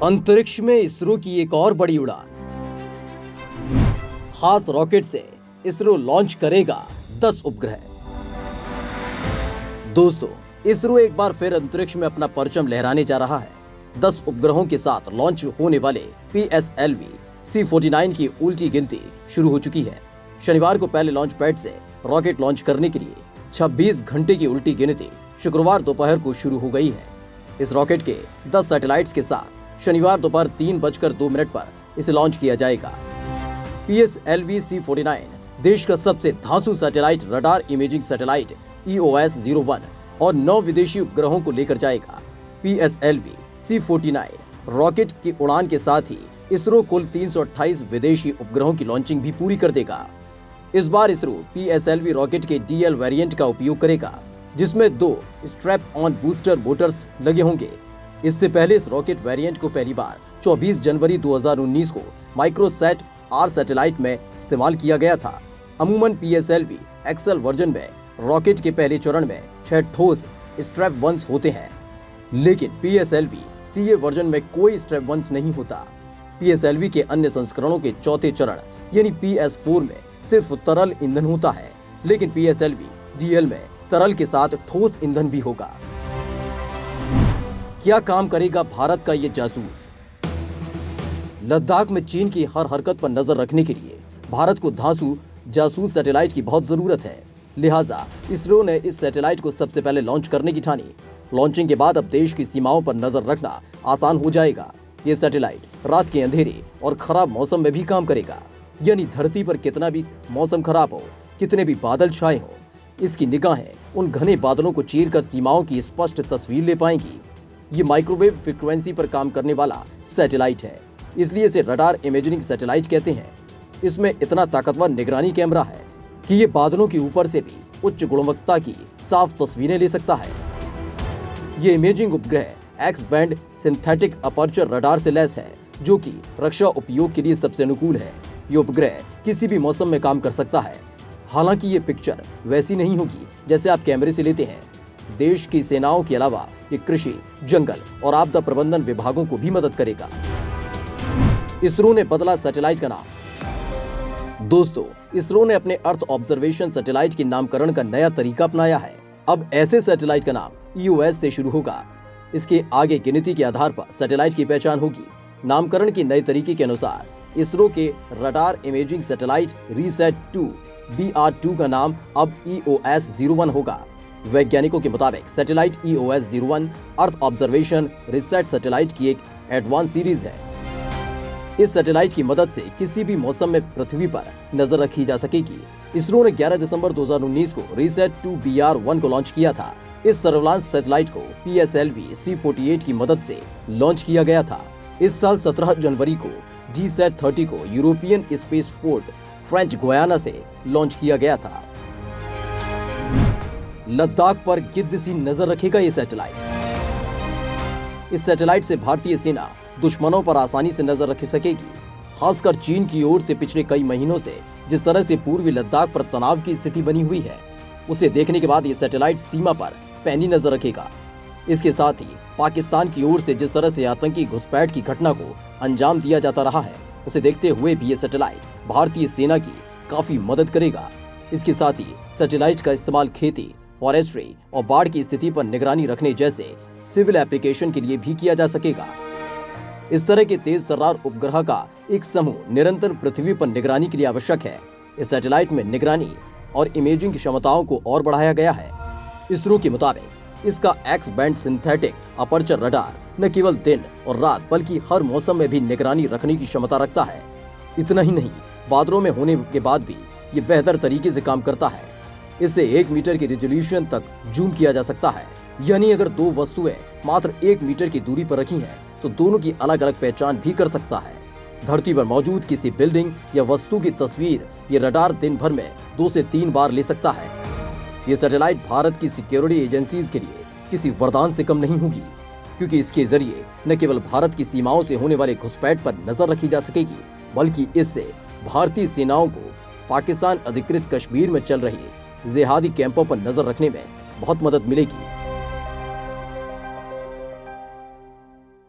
अंतरिक्ष में इसरो की एक और बड़ी उड़ान। खास रॉकेट से इसरो लॉन्च करेगा 10 उपग्रह। दोस्तों, इसरो एक बार फिर अंतरिक्ष में अपना परचम लहराने जा रहा है। 10 उपग्रहों के साथ लॉन्च होने वाले PSLV C49 की उल्टी गिनती शुरू हो चुकी है। शनिवार को पहले लॉन्च पैड से रॉकेट लॉन्च करने के लिए 26 घंटे की उल्टी गिनती शुक्रवार दोपहर को शुरू हो गई है। इस रॉकेट के 10 सैटेलाइट्स के साथ शनिवार दोपहर 3:02 पर इसे लॉन्च किया जाएगा। PSLV C49 देश का सबसे धांसू satellite radar imaging satellite EOS-01 और 9 विदेशी उपग्रहों को लेकर जाएगा। PSLV C49 रॉकेट की उड़ान के साथ ही इसरो कुल 328 विदेशी उपग्रहों की लॉन्चिंग भी पूरी कर देगा। इस बार इसरो PSLV रॉकेट के DL वेरिएंट का उपयोग करेगा, जिसमें 2 स्ट्रैप ऑन बूस्टर मोटर्स लगे होंगे। इससे पहले इस रॉकेट वेरिएंट को पहली बार 24 जनवरी 2019 को माइक्रोसैट R सैटेलाइट में इस्तेमाल किया गया था। अमूमन PSLV एक्सेल वर्जन में रॉकेट के पहले चरण में 6 ठोस स्ट्रैप वंस होते हैं, लेकिन PSLV CA वर्जन में कोई स्ट्रैप वंस नहीं होता। PSLV के अन्य संस्करणों के चौथे चरण यानी PS4 में सिर्फ तरल ईंधन होता है, लेकिन PSLV DL में तरल के साथ ठोस ईंधन भी होगा। क्या काम करेगा भारत का ये जासूस? लद्दाख में चीन की हर हरकत पर नजर रखने के लिए भारत को धांसू जासूस सैटेलाइट की बहुत जरूरत है। लिहाजा इसरो ने इस सैटेलाइट को सबसे पहले लॉन्च करने की ठानी। लॉन्चिंग के बाद अब देश की सीमाओं पर नजर रखना आसान हो जाएगा। ये सैटेलाइट रात के अंधेरे और खराब मौसम में भी काम करेगा, यानी धरती पर कितना भी मौसम खराब हो, कितने भी बादल छाए हो, इसकी निगाहें उन घने बादलों को चीरकर सीमाओं की स्पष्ट तस्वीर ले पाएंगी। ये माइक्रोवेव फ्रीक्वेंसी पर काम करने वाला सैटेलाइट है, इसलिए इसे रडार इमेजिंग सैटेलाइट कहते हैं। इसमें इतना ताकतवर निगरानी कैमरा है कि ये बादलों के ऊपर से भी उच्च गुणवत्ता की साफ तस्वीरें ले सकता है। ये इमेजिंग उपग्रह x band synthetic aperture radar से लैस है, जो कि रक्षा उपयोग के लिए सबसे अनुकूल है। ये उपग्रह किसी भी मौसम में काम कर सकता है। हालांकि ये पिक्चर वैसी नहीं होगी जैसे आप कैमरे से लेते हैं। देश की सेनाओं के अलावा ये कृषि, जंगल और आपदा प्रबंधन विभागों को भी मदद करेगा। इसरो ने बदला सैटेलाइट का नाम। दोस्तों, इसरो ने अपने अर्थ ऑब्जर्वेशन सैटेलाइट के नामकरण का नया तरीका अपनाया है। अब ऐसे सैटेलाइट का नाम EOS से शुरू होगा। इसके आगे गिनती के आधार पर सैटेलाइट की पहचान होगी। नामकरण के नए तरीके के अनुसार इसरो के radar imaging satellite RISAT-2 BR-2 का नाम अब EOS-01 होगा। वैज्ञानिकों के मुताबिक satellite EOS-01 earth observation RISAT satellite की एक एडवांस सीरीज है। इस सैटेलाइट की मदद से किसी भी मौसम में पृथ्वी पर नजर रखी जा सकेगी। इसरो ने 11 दिसंबर 2019 को RISAT-2 BR-1 को लॉन्च किया था। इस सर्विलांस सैटेलाइट को PSLV C48 की मदद से लॉन्च किया गया था। इस साल 17 जनवरी को GSAT-30 को European space port French Guiana से लॉन्च किया गया था। लद्दाख पर गिद्ध सी नजर रखेगा ये सैटेलाइट। इस सैटेलाइट से भारतीय सेना दुश्मनों पर आसानी से नजर रख सकेगी। खासकर चीन की ओर से पिछले कई महीनों से जिस तरह से पूर्वी लद्दाख पर तनाव की स्थिति बनी हुई है, उसे देखने के बाद ये सैटेलाइट सीमा पर पैनी नजर रखेगा। इसके साथ ही पाकिस्तान की ओर से जिस तरह से आतंकी घुसपैठ की घटना को अंजाम दिया जाता रहा है, उसे देखते हुए भी ये सैटेलाइट भारतीय सेना की काफी मदद करेगा। इसके साथ ही सैटेलाइट का इस्तेमाल खेती, फॉरेस्ट्री और बाढ़ की स्थिति पर निगरानी रखने जैसे सिविल एप्लीकेशन के लिए भी किया जा सकेगा। इस तरह के तेज तर्रार उपग्रह का एक समूह निरंतर पृथ्वी पर निगरानी के लिए आवश्यक है। इस सैटेलाइट में निगरानी और इमेजिंग की क्षमताओं को और बढ़ाया गया है। इसरो के मुताबिक इसका x band synthetic aperture radar न केवल दिन और रात बल्कि हर मौसम में भी निगरानी रखने की क्षमता रखता है। इतना ही नहीं, बादलों में होने के बाद भी ये बेहतर तरीके से काम करता है। इससे 1 मीटर की रेजोल्यूशन तक जूम किया जा सकता है, यानी अगर 2 वस्तुएं मात्र 1 मीटर की दूरी पर रखी हैं, तो दोनों की अलग अलग पहचान भी कर सकता है। धरती पर मौजूद किसी बिल्डिंग या वस्तु की तस्वीर ये रडार दिन भर में 2 से 3 बार ले सकता है। ये सैटेलाइट भारत की सिक्योरिटी एजेंसीज के लिए किसी वरदान से कम नहीं होगी, क्योंकि इसके जरिए न केवल भारत की सीमाओं से होने वाले घुसपैठ पर नजर रखी जा सकेगी, बल्कि इससे भारतीय सेनाओं को पाकिस्तान अधिकृत कश्मीर में चल रही जिहादी कैंपों पर नजर रखने में बहुत मदद मिलेगी।